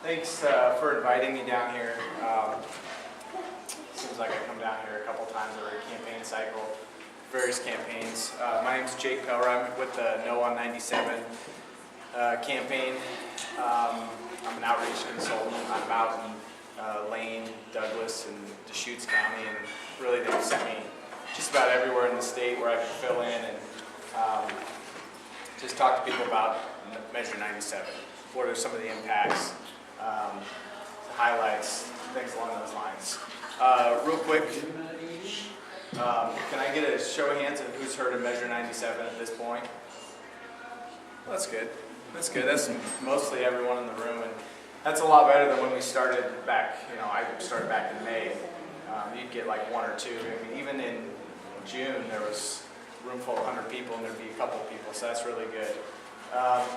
Thanks for inviting me down here. Seems like I come down here a couple times every campaign cycle, various campaigns. My name is Jake Pelroy. I'm with the No on 97 campaign. I'm an outreach consultant. I'm out in Lane, Douglas, and Deschutes County, and really they've sent me just about everywhere in the state where I can fill in and just talk to people about Measure 97. What are some of the impacts, highlights, things along those lines. Real quick, can I get a show of hands of who's heard of Measure 97 at this point? Well, that's good. That's good. That's mostly everyone in the room, and that's a lot better than when we started back. I started back in May. You'd get like one or two. I mean, even in June, there was a room full of 100 people, and there'd be a couple of people. So that's really good.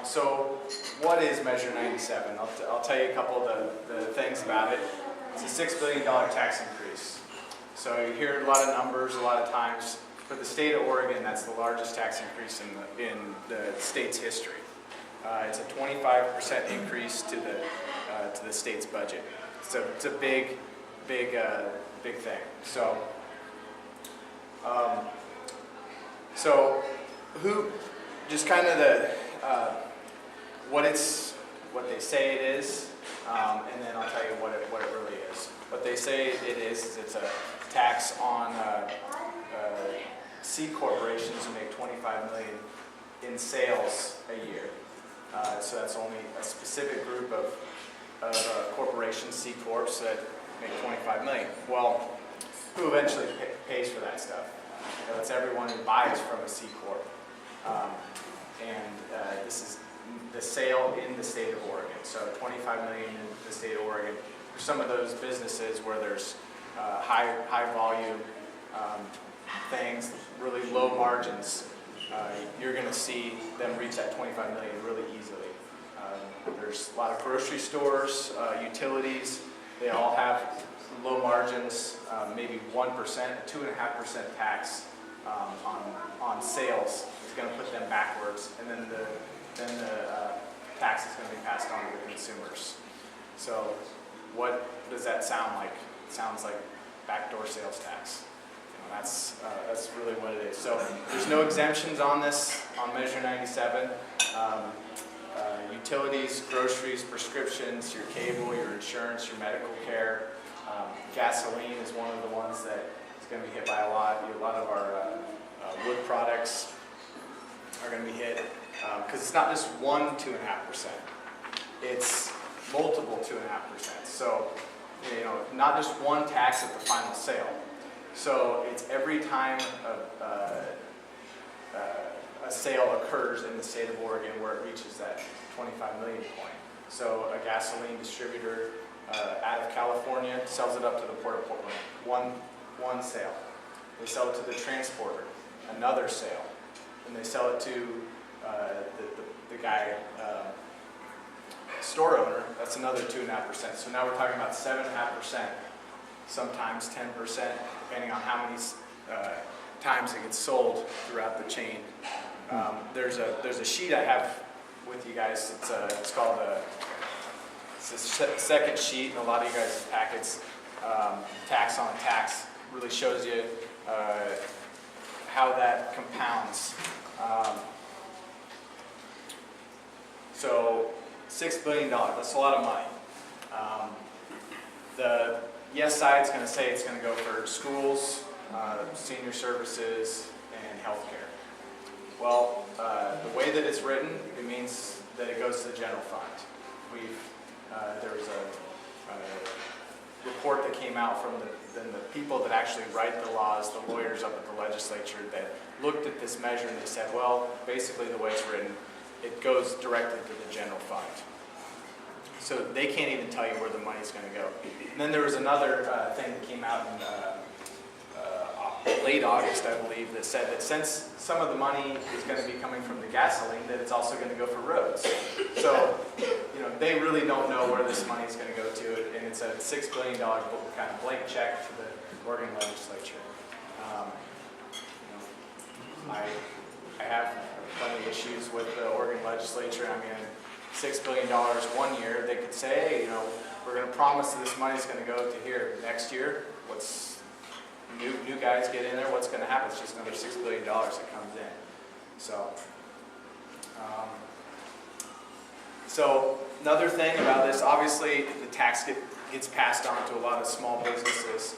So what is Measure 97? I'll tell you a couple of the things about it. It's a $6 billion tax increase. So you hear a lot of numbers a lot of times. For the state of Oregon, that's the largest tax increase in the state's history. It's a 25% increase to the state's budget. So it's a big thing. So who, just kind of what they say it is, and then I'll tell you what it really is. What they say it is it's a tax on C corporations who make $25 million in sales a year. So that's only a specific group of corporations, C corps, that make $25 million. Well, who eventually pays for that stuff? It's everyone who buys from a C corp. This is the sale in the state of Oregon. So $25 million in the state of Oregon. For some of those businesses where there's high volume things, really low margins, you're going to see them reach that $25 million really easily. There's a lot of grocery stores, utilities. They all have low margins, maybe 1%, a 2.5% tax on sales is going to put them backwards, and then the tax is going to be passed on to the consumers. So what does that sound like? It sounds like backdoor sales tax. That's really what it is. So there's no exemptions on this, on Measure 97. Utilities, groceries, prescriptions, your cable, your insurance, your medical care. Gasoline is one of the ones that is going to be hit by a lot. A lot of our wood products are going to be hit because it's not just 2.5%. It's multiple 2.5%. So, not just one tax at the final sale. So it's every time a sale occurs in the state of Oregon where it reaches that 25 million point. So a gasoline distributor out of California sells it up to the Port of Portland. One sale. They sell it to the transporter. Another sale. And they sell it to the guy, store owner. That's another 2.5%. So now we're talking about 7.5%. Sometimes 10%, depending on how many times it gets sold throughout the chain. There's a sheet I have with you guys. It's called it's a second sheet in a lot of you guys' packets. Tax on tax really shows you how that compounds. So $6 billion, that's a lot of money. The yes side is going to say it's going to go for schools, senior services, and healthcare. Well, the way that it's written, it means that it goes to the general fund. There was a report that came out from the people that actually write the laws, the lawyers up at the legislature, that looked at this measure and they said, well, basically the way it's written, it goes directly to the general fund. So they can't even tell you where the money's going to go. And then there was another thing that came out in late August, I believe, that said that since some of the money is going to be coming from the gasoline, that it's also going to go for roads. So, they really don't know where this money is going to go to, and it's a $6 billion kind of blank check to the Oregon legislature. I have plenty of issues with the Oregon legislature. I mean, $6 billion one year, they could say, hey, you know, we're going to promise that this money's going to go to here. Next year, what's new guys get in there, what's going to happen? It's just another $6 billion that comes in. So another thing about this, obviously the tax gets passed on to a lot of small businesses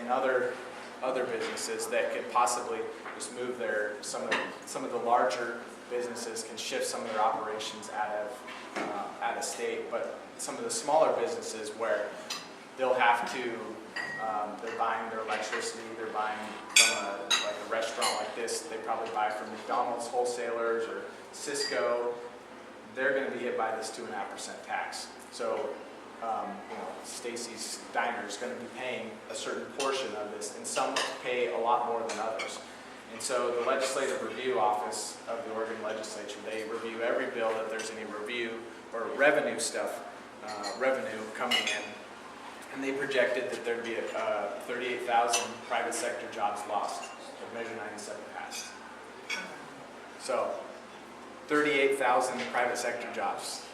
and other businesses that could possibly just move some of the larger businesses can shift some of their operations out of state, but some of the smaller businesses where they'll have to, they're buying their electricity, they're buying from like a restaurant like this, they probably buy from McDonald's wholesalers or Cisco, they're going to be hit by this 2.5% tax. So, you know, Stacy's Diner is going to be paying a certain portion of this, and some pay a lot more than others. And so the Legislative Review Office of the Oregon Legislature, they review every bill that there's any review or revenue coming in, and they projected that there'd be 38,000 private sector jobs lost if Measure 97 passed. So 38,000 private sector jobs.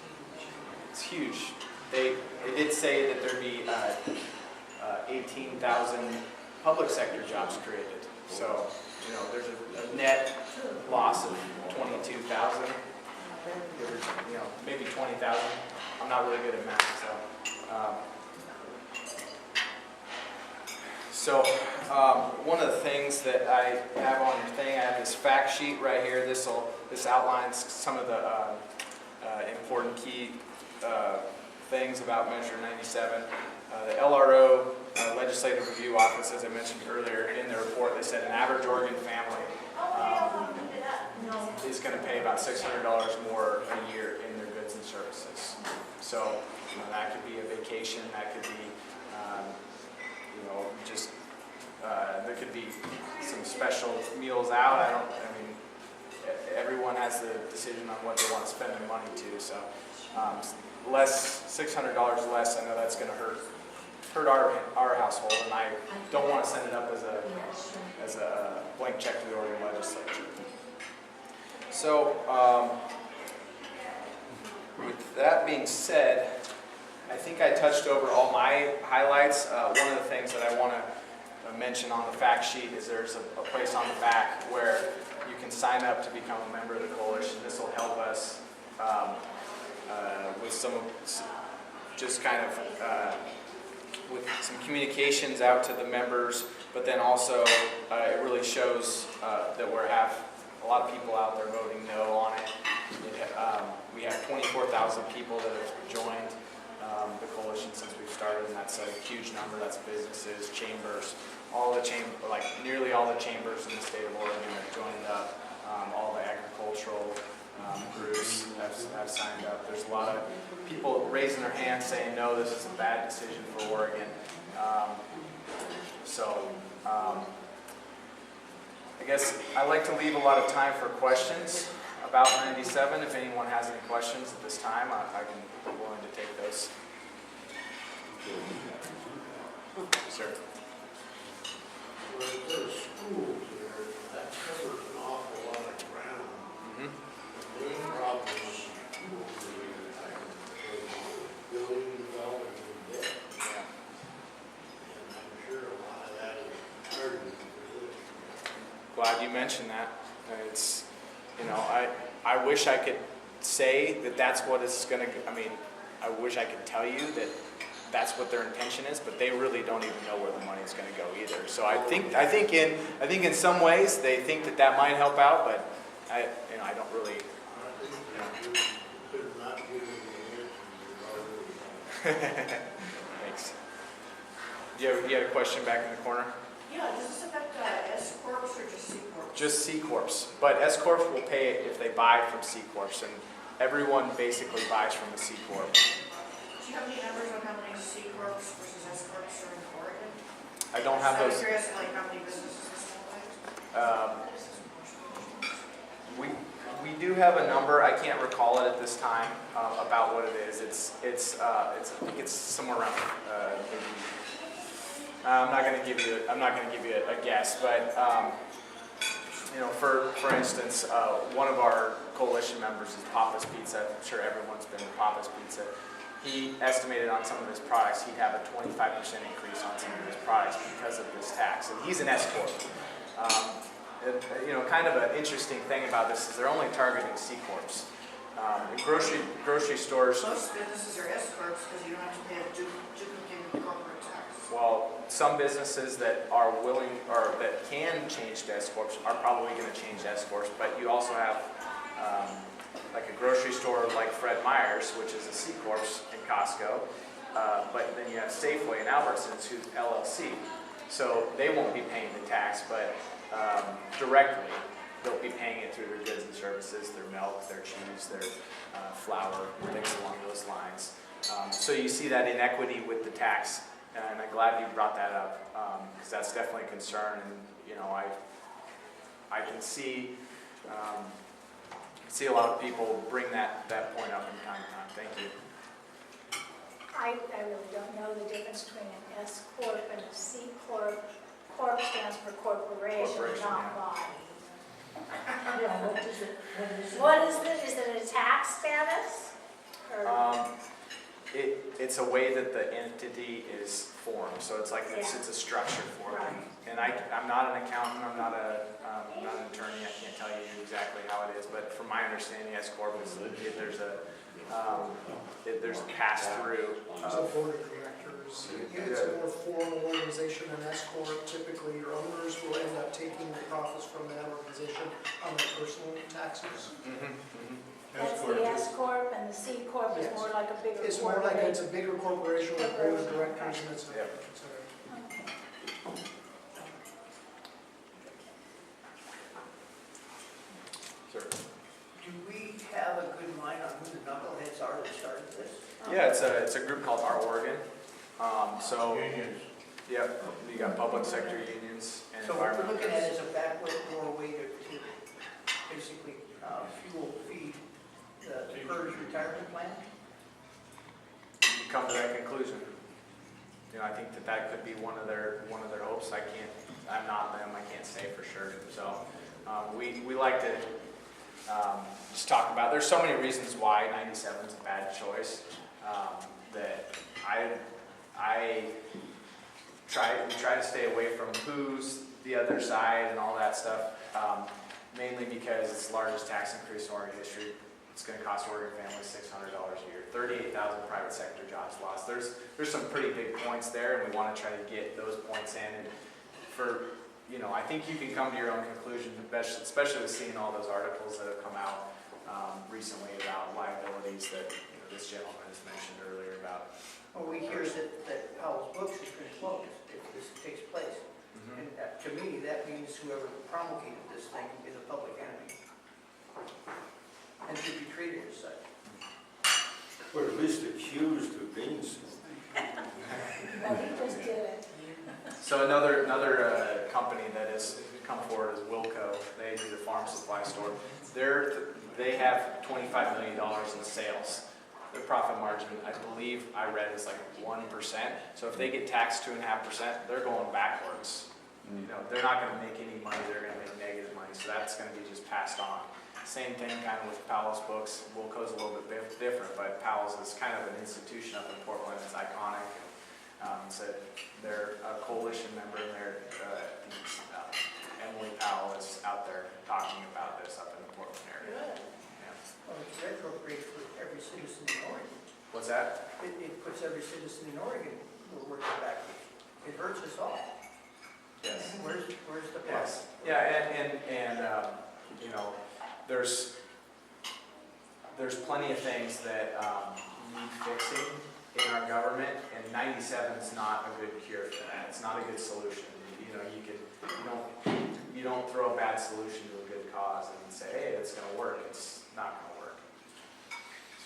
It's huge. They did say that there'd be 18,000 public sector jobs created. So, you know, there's a net loss of 22,000, you know, maybe 20,000. I'm not really good at math, so. One of the things that I have on your thing, I have this fact sheet right here. This outlines some of the important key things about Measure 97. The LRO Legislative Review Office, as I mentioned earlier, in their report, they said an average Oregon family is going to pay about $600 more a year in their goods and services. So, you know, that could be a vacation, that could be, you know, just there could be some special meals out. I mean, everyone has the decision on what they want to spend their money to. So, $600 less. I know that's going to hurt our household, and I don't want to send it up as a blank check to the Oregon Legislature. So, with that being said, I think I touched over all my highlights. One of the things that I want to mention on the fact sheet is there's a place on the back where you can sign up to become a member of the coalition. This will help us with some, just kind of with some communications out to the members, but then also it really shows that we have a lot of people out there voting no on it. We have 24,000 people that have joined the coalition since we've started, and that's a huge number. That's businesses, chambers, like nearly all the chambers in the state of Oregon have joined up. All the agricultural groups have signed up. There's a lot of people raising their hands saying, no, this is a bad decision for Oregon. I guess I like to leave a lot of time for questions about 97. If anyone has any questions at this time, I'm willing to take those. Sir. Well, there's schools there, that covers an awful lot of ground. Mm-hmm. The main problem is schools, building development and debt. Yeah. And I'm sure a lot of that is hardened for this. Glad you mentioned that. It's, you know, I wish I could say that that's what it's going to, I mean, I wish I could tell you that that's what their intention is, but they really don't even know where the money's going to go either. So I think in some ways they think that might help out, but I don't really. I think you could not give me the answer. Thanks. You had a question back in the corner? Yeah, does this affect S Corps or just C Corps? Just C Corps, but S Corps will pay it if they buy from C Corps, and everyone basically buys from the C Corp. Do you have any numbers on how many C Corps versus S Corps are in Oregon? I don't have those. I'm curious, like how many businesses this will We do have a number. I can't recall it at this time about what it is. I think it's somewhere around. Maybe, I'm not going to give you a guess, but For instance, one of our coalition members is Papa's Pizza. I'm sure everyone's been to Papa's Pizza. He estimated on some of his products he'd have a 25% increase on some of his products because of this tax, and he's an S corp. Kind of an interesting thing about this is they're only targeting C corps. In grocery stores. Most businesses are S corps because you don't have to pay a duplicate corporate tax. Well, some businesses that are willing or that can change to S corps are probably going to change to S corps, but you also have like a grocery store like Fred Meyer's, which is a C corp in Costco, but then you have Safeway and Albertsons, who's LLC, so they won't be paying the tax, but directly they'll be paying it through their goods and services, their milk, their cheese, their flour, things along those lines. So you see that inequity with the tax, and I'm glad you brought that up, because that's definitely a concern, and I can see a lot of people bring that point up from time to time. Thank you. I really don't know the difference between an S corp and a C corp. Corp stands for corporation, Corporation, not yeah. body. Yeah, what is it? What is it? Is it a tax status? Or- It's a way that the entity is formed, so it's like it's a structure for it. And I'm not an accountant, I'm not an attorney, I can't tell you exactly how it is, but from my understanding, S corp is there's a pass through. As a board of directors, it's a more formal organization than S corp. Typically, your owners will end up taking the profits from that organization on their personal taxes. That's the S corp, and the C corp is Yes. more like a bigger corporation. It's more like it's a bigger corporation with a board of directors, and it's Yep. considered. Sure. Do we have a good line on who the knuckleheads are that started this? Yeah, it's a group called Our Oregon. So, Unions. yep, you got public sector unions and So what we're environmental looking at groups. is a backdoor way to basically feed the PERS retirement plan? You come to that conclusion. I think that could be one of their hopes. I'm not them, I can't say for sure. So, we like to just talk about, there's so many reasons why 97 is a bad choice, that we try to stay away from who's the other side and all that stuff, mainly because it's the largest tax increase in Oregon history. It's going to cost Oregon families $600 a year, 38,000 private sector jobs lost. There's some pretty big points there, and we want to try to get those points in. And I think you can come to your own conclusion, especially with seeing all those articles that have come out recently about liabilities that this gentleman has mentioned earlier about. Well, we hear that Powell's books is going to close if this takes place. And to me, that means whoever promulgated this thing is a public enemy and should be treated as such. Or at least accused of being so. Well, he just did it. So another company that has come forward is Wilco. They do the farm supply store. They have $25 million in sales. Their profit margin, I believe I read, is like 1%. So if they get taxed 2.5%, they're going backwards. They're not going to make any money. They're going to make negative money. So that's going to be just passed on. Same thing kind of with Powell's books. Wilco's a little bit different, but Powell's is kind of an institution up in Portland. It's iconic. So they're a coalition member, and Emily Powell is out there talking about this up in the Portland area. Good. Yeah. Well, it's retrograde for every citizen in Oregon. What's that? It puts every citizen in Oregon working backwards. It hurts us all. Yes. Where's the Yes. plus? Yeah, and there's plenty of things that need fixing in our government, and 97 is not a good cure for that. It's not a good solution. You don't throw a bad solution to a good cause and say, hey, it's going to work. It's not going to work.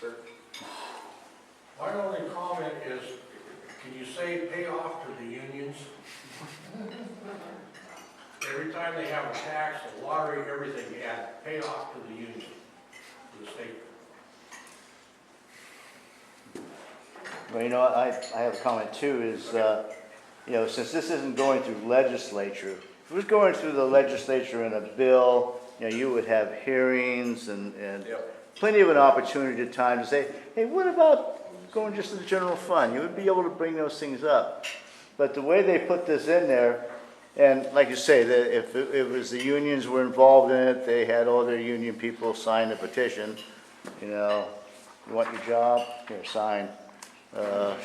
Sir? My only comment is, can you say pay off to the unions? Every time they have a tax, a lottery, everything, you add pay off to the union, to the state. Well, I have a comment too, is, since this isn't going through legislature, if it was going through the legislature in a bill, you know, you would have hearings and Yep. plenty of an opportunity at time to say, hey, what about going just to the general fund? You would be able to bring those things up. But the way they put this in there, and like you say, that if it was the unions were involved in it, they had all their union people sign the petition, you know, you want your job? Here, sign.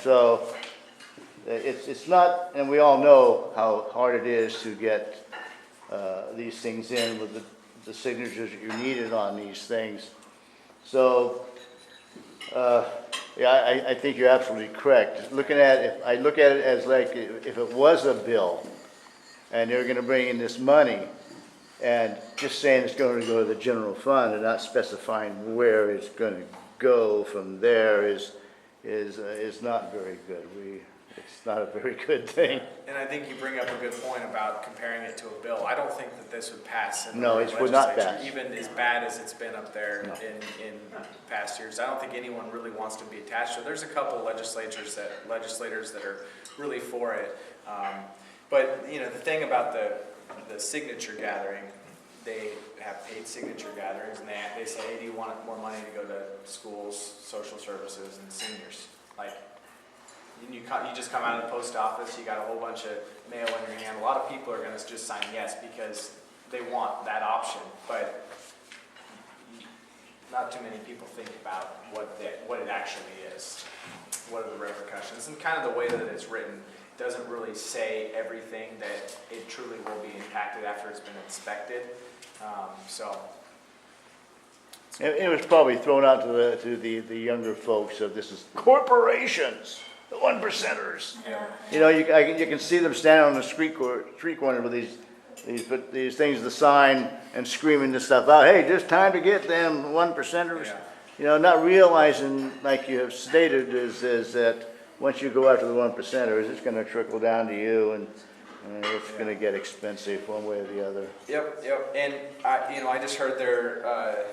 So it's not, and we all know how hard it is to get these things in with the signatures that you needed on these things. So, yeah, I think you're absolutely correct. I look at it as like if it was a bill and they're gonna bring in this money and just saying it's going to go to the general fund and not specifying where it's gonna go from there is not very good. It's not a very good thing. And I think you bring up a good point about comparing it to a bill. I don't think that this would pass in the No, it would not legislature, pass. even as bad as it's been up there No. in past years. I don't think anyone really wants to be attached to it. There's a couple legislators that are really for it. But, you know, the thing about the signature gathering, they have paid signature gatherings, and they say, hey, do you want more money to go to schools, social services, and seniors? Like, you just come out of the post office, you got a whole bunch of mail in your hand. A lot of people are going to just sign yes because they want that option, but not too many people think about what it actually is. What are the repercussions? And kind of the way that it's written doesn't really say everything that it truly will be impacted after it's been inspected. It was probably thrown out to the younger folks of this is corporations, the 1%ers. You know, you can see them standing on the street corner with these things, the sign, and screaming this stuff out. Hey, just time to get them 1%ers. Yeah. You know, not realizing, like you have stated, is that once you go after the 1%ers, it's going to trickle down to you, and it's going to get expensive one way or the other. Yep. And I just heard their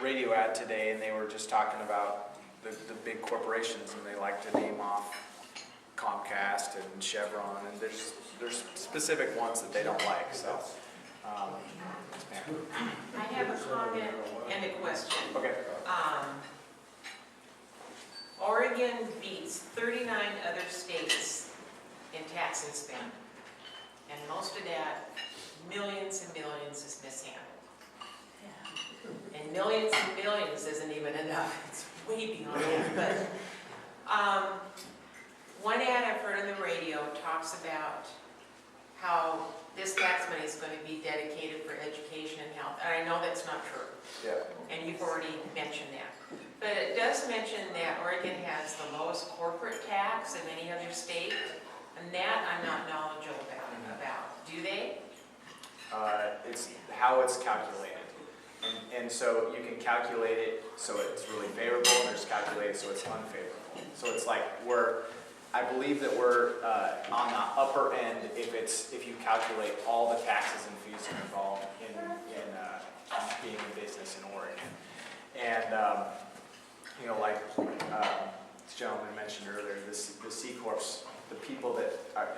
radio ad today, and they were just talking about the big corporations, and they like to name off Comcast and Chevron, and there's specific ones that they don't like. So, yeah. I have a comment and a question. Okay. Oregon beats 39 other states in tax and spend, and most of that, millions and millions, is mishandled. And millions and billions isn't even enough. It's way beyond that. But one ad I've heard on the radio talks about how this tax money is going to be dedicated for education and health. And I know that's not true. Yeah. And you've already mentioned that. But it does mention that Oregon has the lowest corporate tax of any other state. And that I'm not knowledgeable about. Do they? It's how it's calculated. And so you can calculate it so it's really favorable, and there's calculated so it's unfavorable. So it's like I believe that we're on the upper end if you calculate all the taxes and fees that are involved in being in business in Oregon. And like this gentleman mentioned earlier, the C Corps, the people that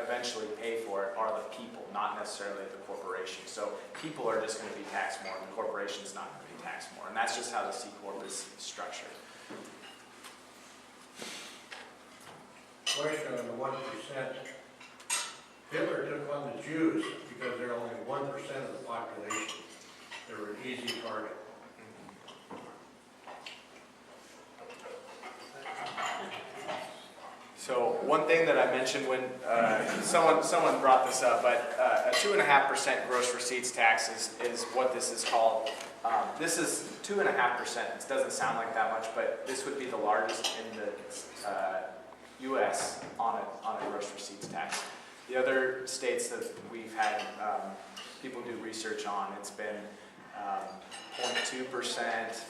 eventually pay for it are the people, not necessarily the corporation. So people are just going to be taxed more, and the corporation's not going to be taxed more. And that's just how the C Corp is structured. Question on the 1%. Hitler took on the Jews because they're only 1% of the population. They were an easy target. So one thing that I mentioned when someone brought this up, but a 2.5% gross receipts tax is what this is called. This is 2.5%. It doesn't sound like that much, but this would be the largest in the U.S. on a gross receipts tax. The other states that we've had people do research on, it's been 0.2%.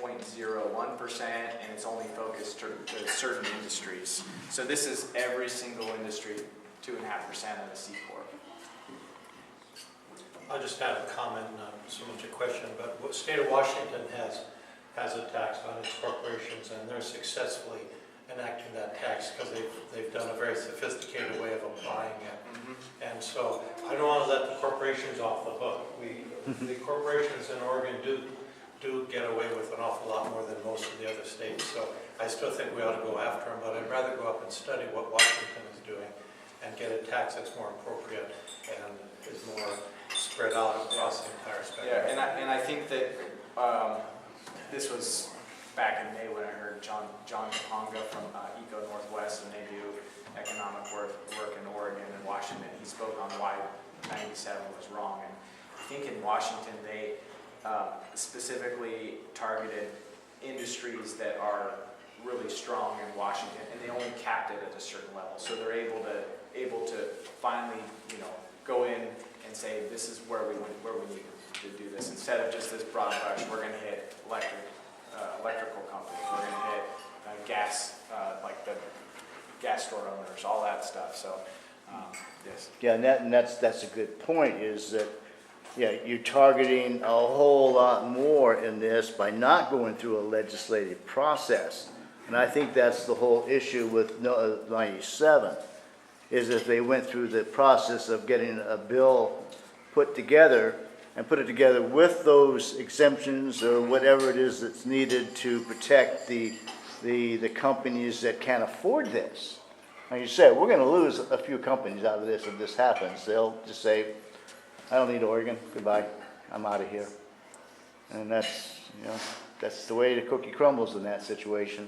0.01%, and it's only focused to certain industries. So this is every single industry, 2.5% of the C Corp. I just had a comment, not so much a question, but the state of Washington has a tax on its corporations, and they're successfully enacting that tax because they've done a very sophisticated way of applying it. And so I don't want to let the corporations off the hook. The corporations in Oregon do get away with an awful lot more than most of the other states. So I still think we ought to go after them, but I'd rather go up and study what Washington is doing and get a tax that's more appropriate and is more spread out across the entire spectrum. Yeah, and I think that this was back in May when I heard John Kaponga from Eco Northwest, and they do economic work in Oregon and Washington. He spoke on why 97 was wrong, and I think in Washington they specifically targeted industries that are really strong in Washington, and they only capped it at a certain level. So they're able to finally, go in and say this is where we need to do this, instead of just this broad brush. We're going to hit electrical companies. We're going to hit gas, like the gas store owners, all that stuff. So yes. Yeah, and that's a good point. Is that you're targeting a whole lot more in this by not going through a legislative process, and I think that's the whole issue with 97. Is if they went through the process of getting a bill put together and put it together with those exemptions or whatever it is that's needed to protect the companies that can't afford this. Like you said, we're going to lose a few companies out of this if this happens. They'll just say, I don't need Oregon, goodbye, I'm out of here. And that's the way the cookie crumbles in that situation.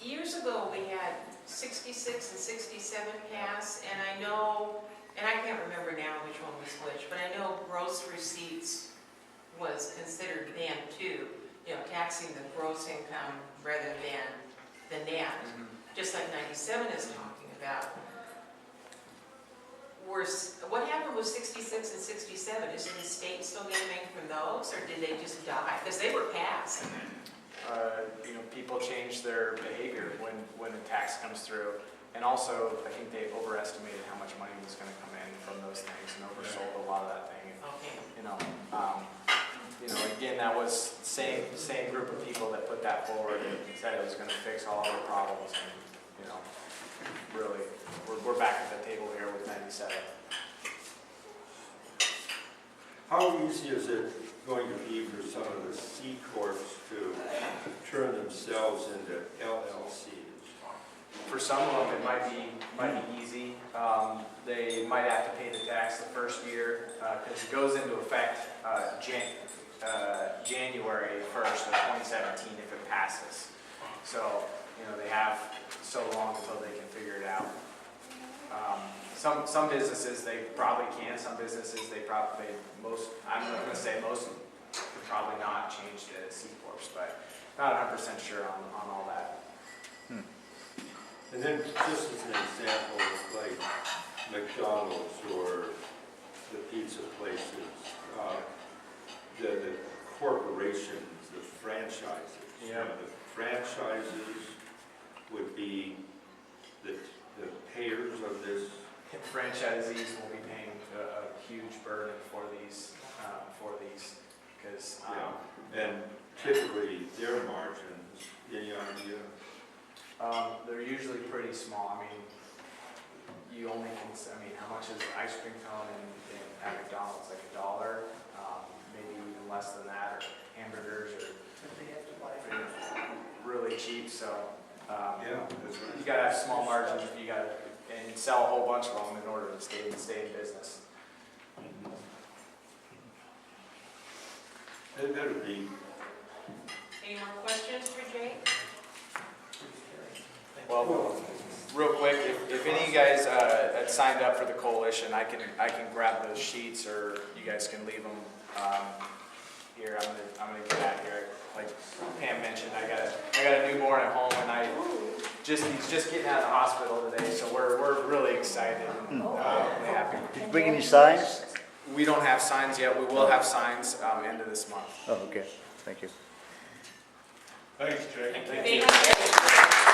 Years ago, we had 66 and 67 pass, and I know, and I can't remember now which one was which, but I know gross receipts was considered then too, taxing the gross income rather than the net, just like 97 is talking about. What happened with 66 and 67? Is the state still getting anything from those, or did they just die? Because they were passed. People change their behavior when a tax comes through, and also I think they overestimated how much money was going to come in from those things and oversold a lot of that thing. Okay. Again, that was same group of people that put that forward and said it was going to fix all their problems, and really, we're back at the table here with 97. How easy is it going to be for some of the C corps to turn themselves into LLCs? For some of them, it might be easy. They might have to pay the tax the first year because it goes into effect January 1st of 2017 if it passes. So they have so long until they can figure it out. Some businesses they probably can. Some businesses I'm going to say most would probably not change to C corps, but not 100% sure on all that. And then just as an example, like McDonald's or the pizza places, the corporations, the franchises. Yeah. The franchises would be the payers of this. Franchisees will be paying a huge burden for these because and typically their margins, any idea? they're usually pretty small. I mean, you only can. How much is an ice cream cone at McDonald's? Like $1, maybe even less than that, or hamburgers, or really cheap. So That's right. you gotta have small margins. You gotta and sell a whole bunch of them in order to stay in business. That would be. Any more questions for Jake? Well, real quick, if any of you guys had signed up for the coalition, I can grab those sheets, or you guys can leave them here. I'm gonna get out of here. Like Pam mentioned, I got a newborn at home, and he's just getting out of the hospital today, so we're really excited and really happy. Did you bring any signs? We don't have signs yet. We will have signs end of this month. Oh, okay. Thank you. Thanks, Jake. Thank you.